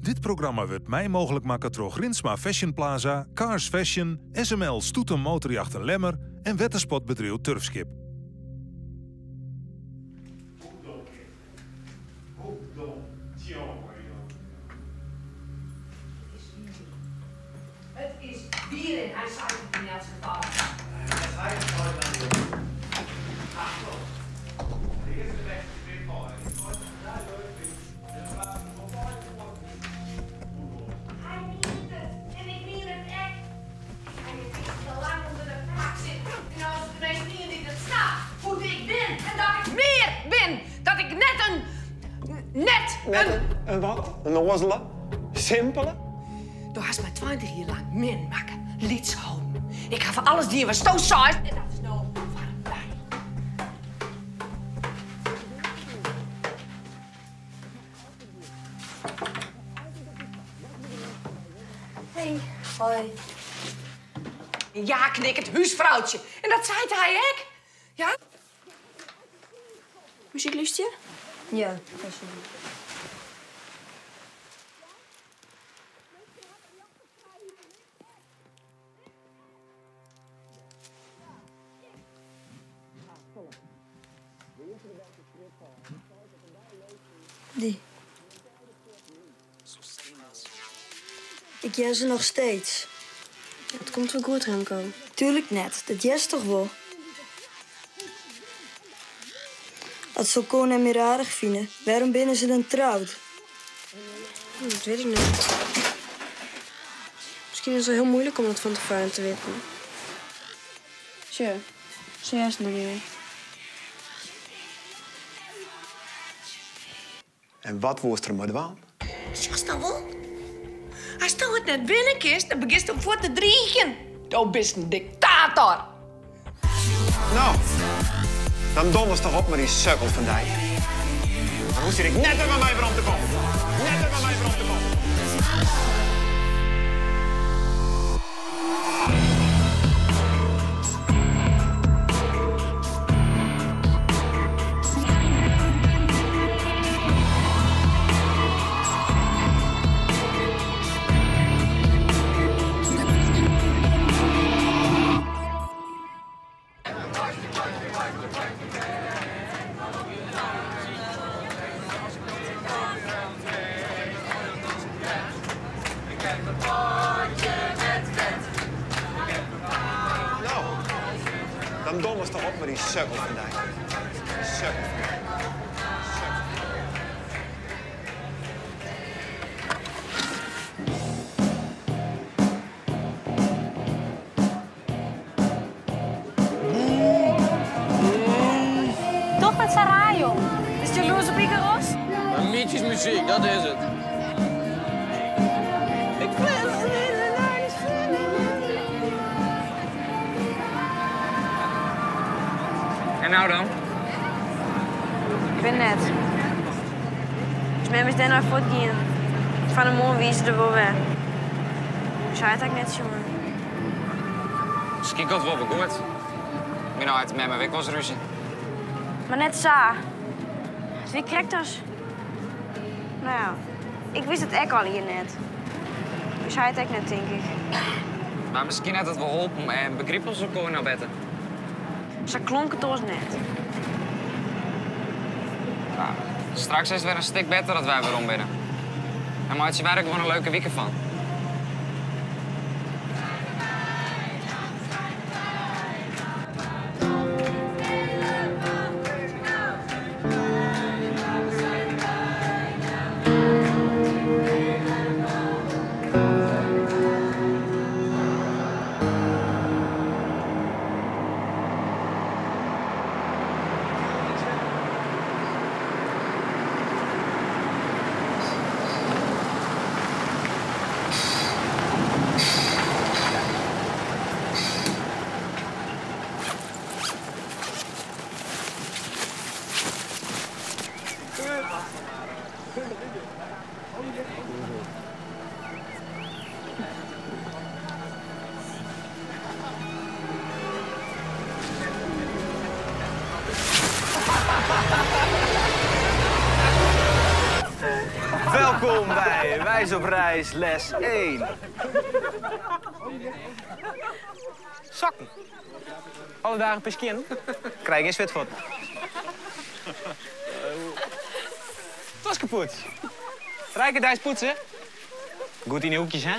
Dit programma wordt mij mogelijk maken door Grinsma Fashion Plaza, Cars Fashion, SML Stoeten Motorjachten Lemmer en wetterspotbedrijf Turfskip. Het is bier in, hij zei het in elk geval. Een wat? Een onnozele? Simpele? Du hast mij 20 jaar lang min maken, lieds houden. Ik ga voor alles die je was stoot zei. En dat is nou voorbij. Hey. Hoi. Ja, knik het huisvrouwtje. En dat zei hij ook. Ja? Muziek lust je? Ja, alsjeblieft. Die. Ik ken ze nog steeds. Het komt wel goed, Remco. Tuurlijk net, dat jes toch wel. Als ze Koen en meer aardig vinden, waarom binnen ze dan trouwd? Dat weet ik niet. Misschien is het wel heel moeilijk om dat van tevoren te weten. Sure, serieus nog niet mee. En wat woest er maar waan? Zeg nou wel? Als je het net binnenkist, dan begint hem voor te dreigen. Du bist een dictator. Nou, dan donders toch op met die sukkel van die. Dan moest ik net er bij mij voor om te komen. Net er bij mij voor om te komen. Dan donders toch op met die sukkel van die. Sukkel. Toch met Sarah, joh. Is het jaloers op Icaros? Mietjes muziek, dat is het. Ik vind het niet En nou dan? Ik ben net. Dus met me dan naar voort gaan. Van de morgen wie ze er wel weg. Dus hij had net jongen. Misschien komt het wel goed. Ik ben nou uit met mijn week was ruzie. Maar net zo. Dus wie krijgt dat? Nou ja, ik wist het ook al hier net. Dus hij had ook net, denk ik. Maar misschien had het wel geholpen en begrip ons elkaar naar bed. Zo klonk het ons net. Nou, straks is het weer een stuk beter dat wij weer om binnen. En maakt je werk gewoon een leuke weekend van. bij Wijs op Reis, les 1. Zakken. Alle dagen pisken. Krijg je zwit voor. Het was kapot. Rijkendijs poetsen. Goed in de hoekjes, hè?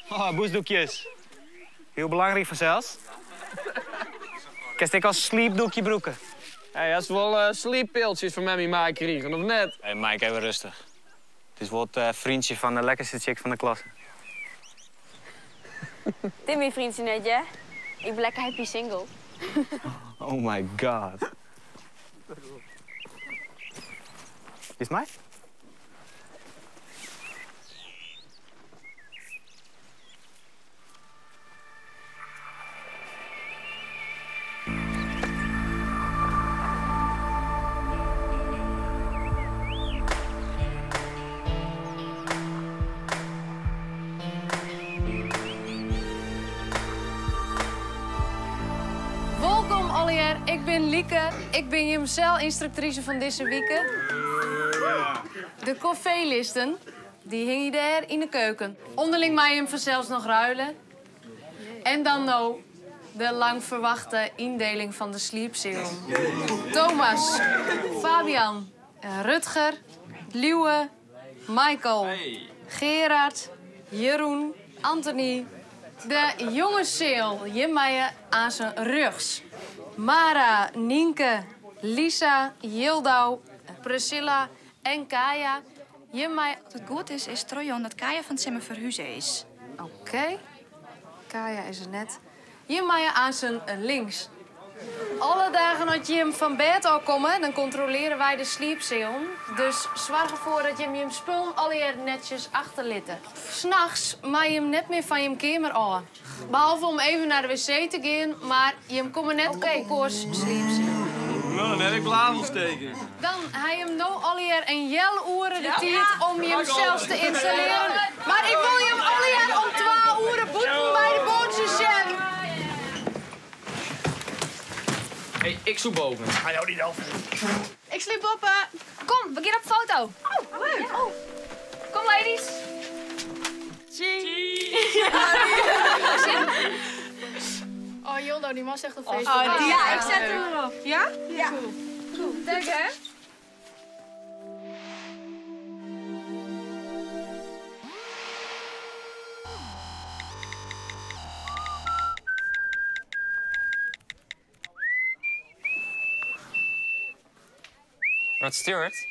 Oh, boesdoekjes. Heel belangrijk vanzelfs. Kijk, ik als sleepdoekje broeken. Hey, als we wel sleeppiltjes van Mammy Mike kregen, of net? Hé, Mike, even rustig. Het is wel het vriendje van de lekkerste chick van de klas. Dit is mijn vriendje net, hè? Ik ben lekker happy single. Oh my god. Is het mij? Welkom allereer, ik ben Lieke. Ik ben je instructrice van deze week. De koffieelisten, die hing je daar in de keuken. Onderling mij hem vanzelfs nog ruilen. En dan nou de lang verwachte indeling van de sleepserum. Thomas, Fabian, Rutger, Liewe, Michael, Gerard, Jeroen, Anthony. De jongenszeel, je mij aan zijn rugs. Mara, Nienke, Lisa, Yildau, Priscilla en Kaya. Je mij... Het goed is Trojan dat Kaya van Simmer verhuizen is. Oké. Kaya is er net. Je mij aan zijn links. Alle dagen dat je hem van bed al komen, dan controleren wij de sleepserum. Dus zorg ervoor dat je hem spul allereer netjes achterlitten. 's Nachts mag je hem net meer van je kamer aan. Behalve om even naar de wc te gaan, maar je hem komen net koers sleepserum. Nou, dan heb ik blavelsteken. Dan hij hem nou allereer een jel uren de tijd om je hem zelfs te installeren. Maar ik wil je hem allereer om 12 uur boeten bij de bootjesjen. Hey, ik zoek boven. Ga jou niet helpen. Ik sliep op. Kom, we gaan op foto. Oh, leuk. Oh. Kom, ladies. Oh, Joldo, die was echt een feest. Ja, ik zet hem erop. Ja? Ja. Goed. Dank, hè? Rod Stewart?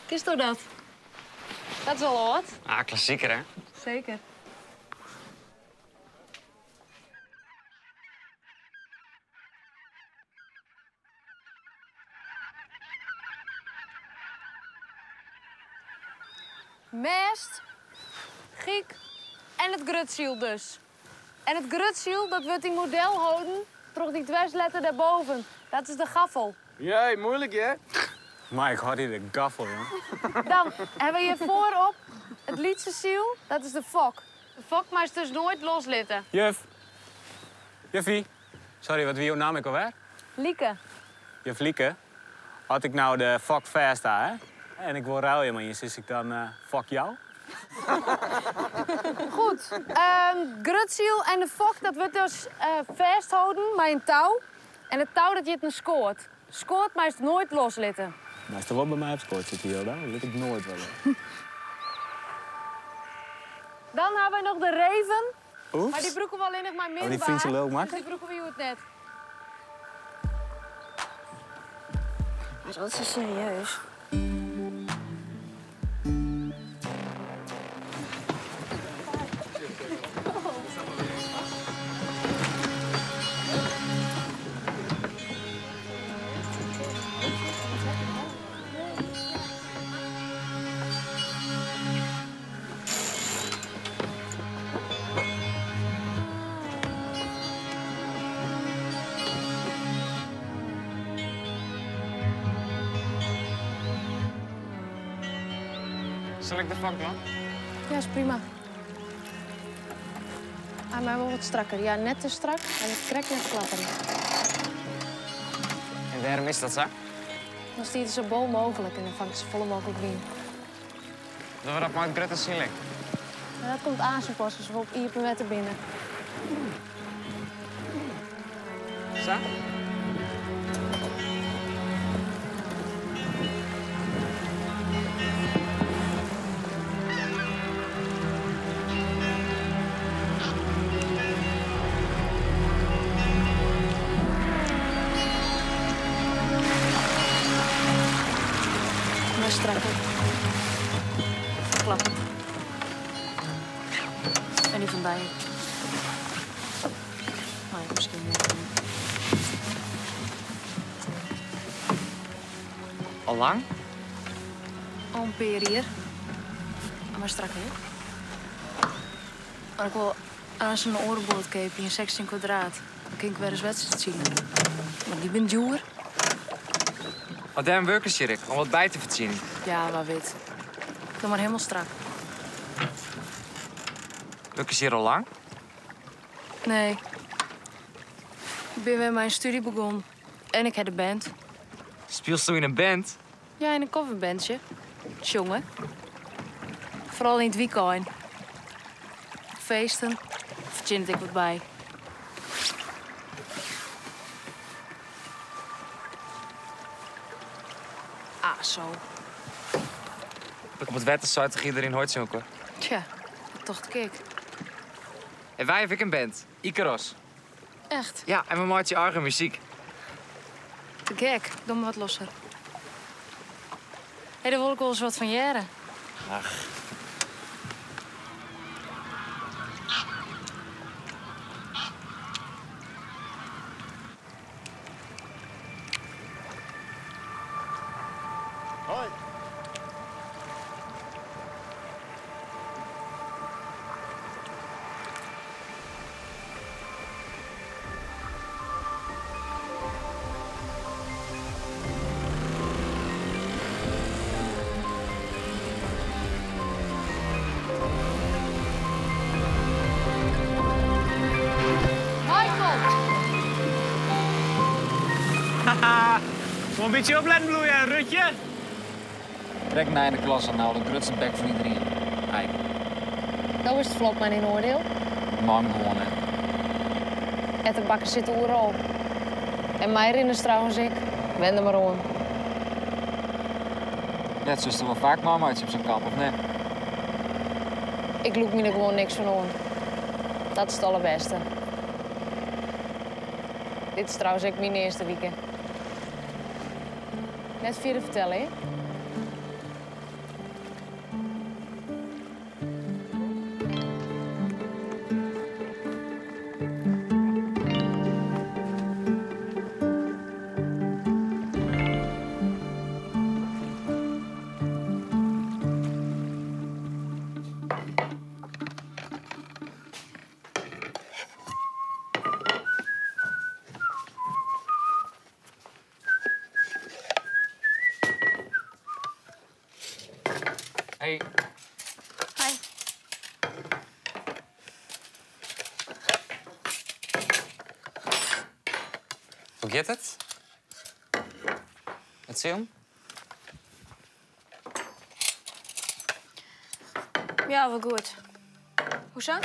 Is toch dat? Dat is wel wat. Ah, klassieker, hè? Zeker. Mest, Giek en het grutsiel dus. En het grutsiel, dat wordt in model houden, door die dwarsletter daarboven. Dat is de gaffel. Jee, moeilijk, hè? Mike, had hier de gaffel, joh. Dan hebben we hier voorop het lietse ziel, dat is de fok. De fok mag je dus nooit loslitten. Juffie. Sorry, wat wie jouw naam ik alweer? Lieke. Juf Lieke. Had ik nou de fuck fast daar, hè? En ik wil ruilen, maar je zit ik dan fuck jou? Goed. Grutsiel en de fok, dat wordt dus vasthouden met een touw. En het touw dat je het scoort. Scoort, maar is het nooit loslitten. Maar is er wel bij mij op scoort zit hier, dat weet ik nooit wel. Dan hebben we nog de reven. Oeps. Maar die broeken we alleen nog maar middelbaar. die vind je leuk, Max? Die broeken we het net. Maar is altijd zo serieus. Zal ik de vak doen? Ja, is prima. Maar wel wat strakker. Ja, net te strak en het krek net klapperen. En waarom is dat zo? Dan stiert het zo bol mogelijk en dan vangt ze volle mogelijk wien. Dat we dat maar uit Greta Silik. Ja, dat komt aan zijn pas, dus we op Iepen met er binnen. Zo? Maar strakker. Klap. En die van bij je. Oh ja, misschien niet. Al lang? Al een peer hier. Maar strak hè? Maar ik wil aan zo'n orenboord kepen in 16 kwadraat. Dan kan ik weer eens wedstrijd zien. Maar die bent duur. Wat daar een workersjurk, om wat bij te verzinnen. Ja, maar weet. Doe maar helemaal strak. Workers hier al lang? Nee. Ik ben met mijn studie begonnen. En ik heb de band. Speelst du in een band? Ja, in een coverbandje. Jongen. Vooral in het weekend. Feesten. Verzin ik wat bij. Ah, zo. Ik op het wetensite iedereen hoort zoeken. Tja, toch te kijk. En wij heb ik een band. Icaros. Echt? Ja, en we maken eigen muziek. Te gek. Doe me wat losser. Hé, daar wil ik wel eens wat van jaren. Ach. Hoi. Haha, moet een beetje opletten, bloeien, Rutje. Trek naar de klas en nou de grutste bek van iedereen. Ei, Dat is het flop, maar in oordeel. man gewoon, hè. En de bakken zitten overal. En mij herinnert trouwens ik. Wend er maar om. Net zoals er wel vaak mamaatje op zijn kap, of nee? Ik loop me er gewoon niks van om. Dat is het allerbeste. Dit is trouwens ook mijn eerste weekend. Net via vertellen, hè? Hey. Hi. Hoe gaat het? Met Sion? Ja, wel goed. Hoezo?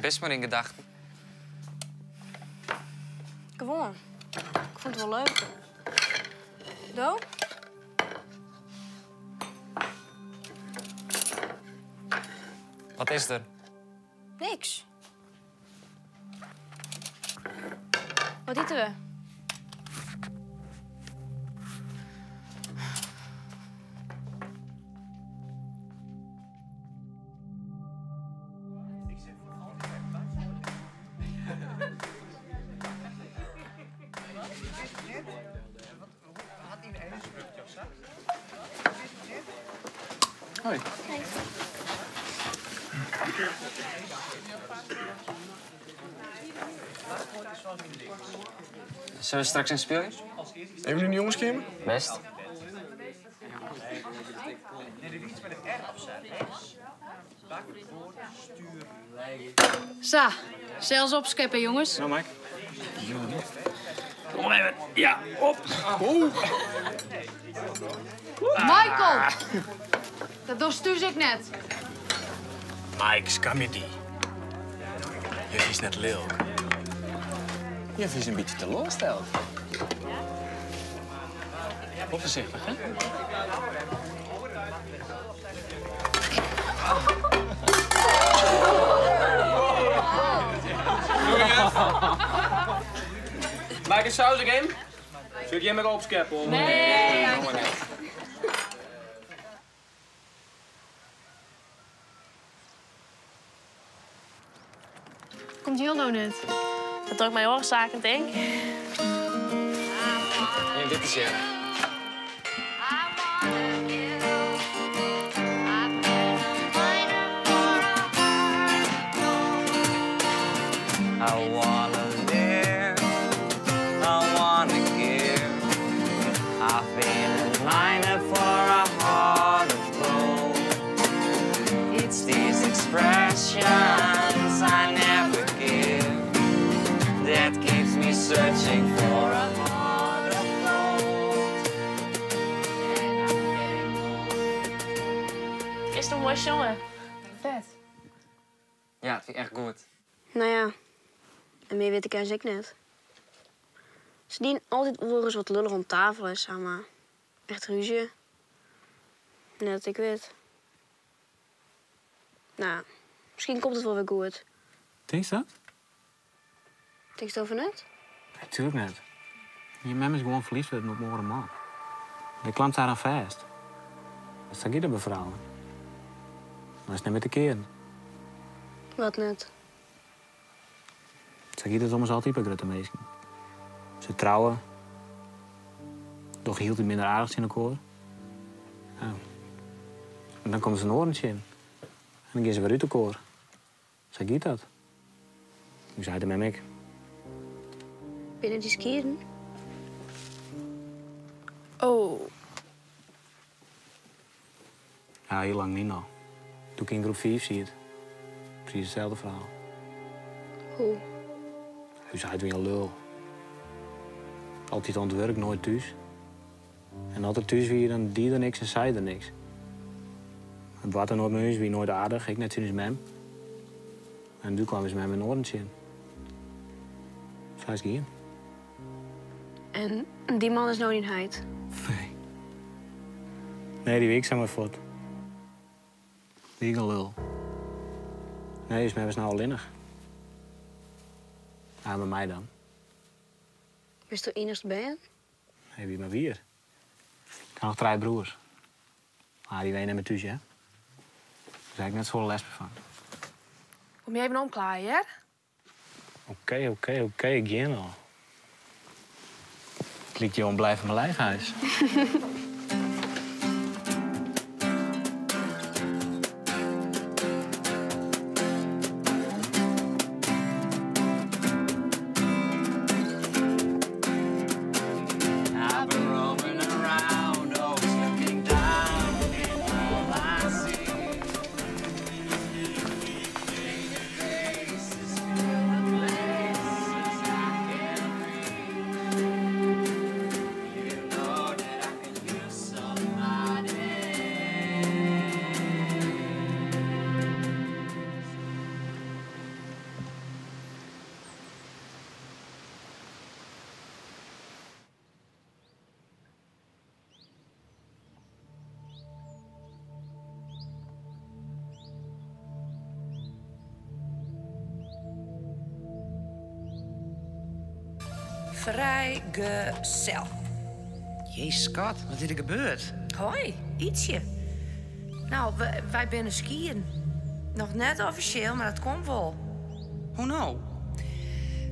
Best maar in gedachten. Gewoon. Ik vond het wel leuk. Do? Wat is er? Niks. Wat eten we? Hoi. Zullen we straks een speelje? Hebben jullie een jongenskamer? Best. Zo, zelfs opscheppen, jongens. Nou, Mike. Kom even. Ja, op. Michael! Dat doet ik net. Mike, skam je die. Je is net leuk. Je is een beetje teleurgesteld. Op voorzichtig, hè? Maak een saus game. Zul je maar opscheppen? Nee. Komt heel nou net. Dat drukt mijn oorzaken, denk ik. En dit is je. I wanna live, I wanna give. I've been a miner for a heart of gold. It's these expressions I never give that keeps me searching for a heart of gold. Is het een mooi jongen? Vet. Ja, het vind ik echt goed. Nou ja, en meer weet ik eigenlijk net. Ze dienen altijd oren wat lullig om tafel is, zeg maar. Echt ruzie. Net dat ik weet. Nou, misschien komt het wel weer goed. Denk je dat? Denk je het over net? Natuurlijk net. Je mem is gewoon verliefd op een man. Je klampt haar aan vast. Dat sta je er bij vrouwen. Dat is net met de keren. Wat net? Zeg je dat soms altijd bij grote meisjes. Ze trouwen. Toch hield hij minder aardig in elkaar. Ja. En dan komt ze een oortje in. En dan gaan ze weer uit elkaar. Zeg je dat? Hoe zei het met mij? Binnen die skiën? Oh. Ja, heel lang niet nog. Toen ik in groep 4 zie het. Precies hetzelfde verhaal. Hoe? Hoe zei het weer een lul. Altijd aan het werk, nooit thuis. En altijd thuis wie dan die er niks en zei er niks. Het was er nooit meer, wie nooit aardig, ik net sinds mem. En toen kwam ze met mijn oortje in. Zij is hier. En die man is nou niet heid. Nee. Nee, die week zijn maar voort. Die een lul. Nee, is met nou alleenig. Ja, met mij dan. Wist je enigst bij? Nee, wie maar weer. Ik heb nog 3 broers. Ah, die wenen met thuis, hè? Daar heb ik net zo'n les van. Kom je even omklaaien, hè? Oké, ik ga al. Ik liet je blijven in mijn lijfhuis. Vrijgezel. Jezus, schat, wat is er gebeurd? Hoi, ietsje. Nou, wij binnen skiën. Nog net officieel, maar dat komt wel. Hoe nou?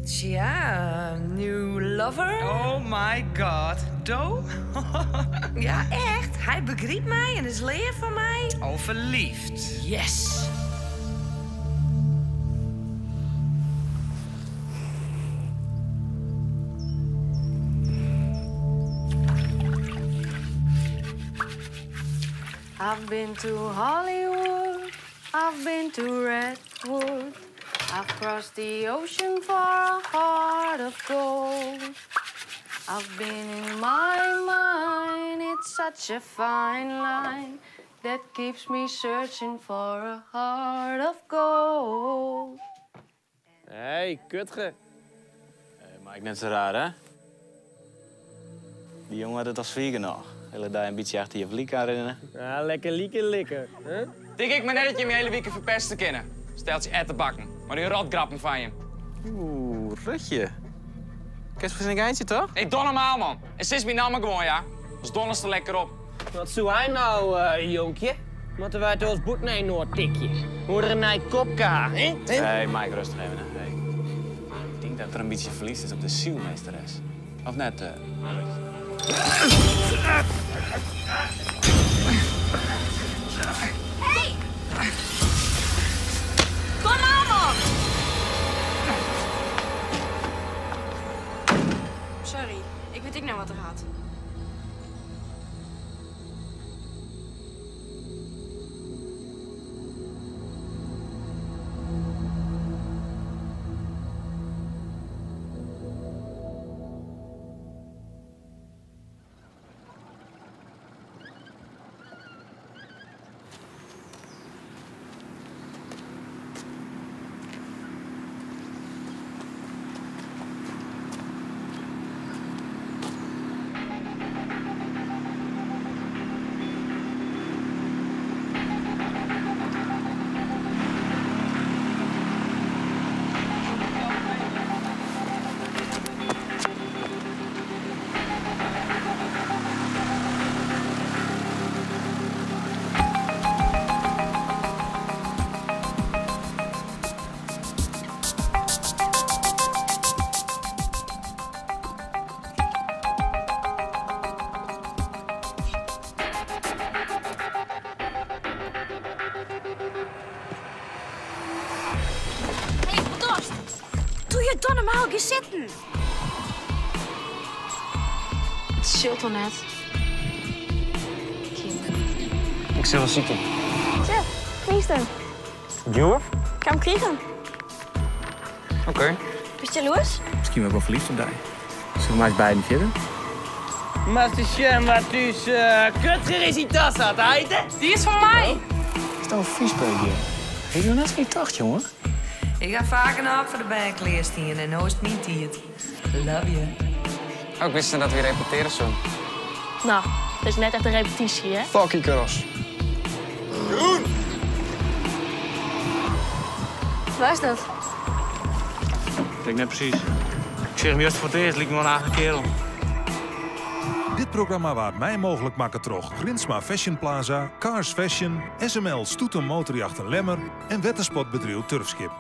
Tja, new lover. Oh my god, Do? Ja, echt. Hij begreep mij en is leer van mij. Oh, verliefd. Yes. I've been to Hollywood, I've been to Redwood, Across the ocean for a heart of gold. I've been in my mind, it's such a fine line that keeps me searching for a heart of gold. Hey, kutge. Maak net zo raar, hè? Die jongen had het als vliegen nog. Hele dag een beetje achter je vlieg kan rennen. Ja, lekker lieken. Huh? Denk ik maar net dat je me hele week verpest te kennen. Stelt je eten bakken. Maar die rotgrappen van je. Oeh, Rutje. Kerst voor zijn eindje, toch? Hey, doe normaal, man. En sinds mijn naam gewoon, ja. Dus donders er lekker op. Wat zou hij nou, jonkje? Moeten wij het ons boet naar een Noordtikje? Hoe er een kopka, hè? Hey, Mike, rustig even. Hey. Ik denk dat er een beetje verlies is op de zielmeesteres. Of net, Rutje? Hey! Kom aan! Sorry, ik weet niet nou wat er gaat. Doe normaal, ga zitten. Het zult al net. Ik zal wel zitten. Zeg, Kristen. Joe? Ik ga hem krijgen. Oké. Ben je jaloers? Misschien wel verliefd op die. Zullen we maar eens beiden verder? Maar het is schön wat dus kutger is die tas had, heite. Die is van mij. Is dat een viespeukje? Ik doe net geen tocht, jongen. Ik ga vaker naar voor de bijkleerstien en nou is het niet hier. Love you. Oh, ik wist dat we repeteren zo. Nou, dat is net echt een repetitie, hè? Fucking karas. Groen! Waar is dat? Ik denk net precies. Ik zeg hem juist voor het eerst, liep me wel een aardige kerel. Dit programma wordt mij mogelijk maken door Grinsma Fashion Plaza, Cars Fashion, SML Stoeten Motorjachten Lemmer en Wettersportbedrijf Turfskip.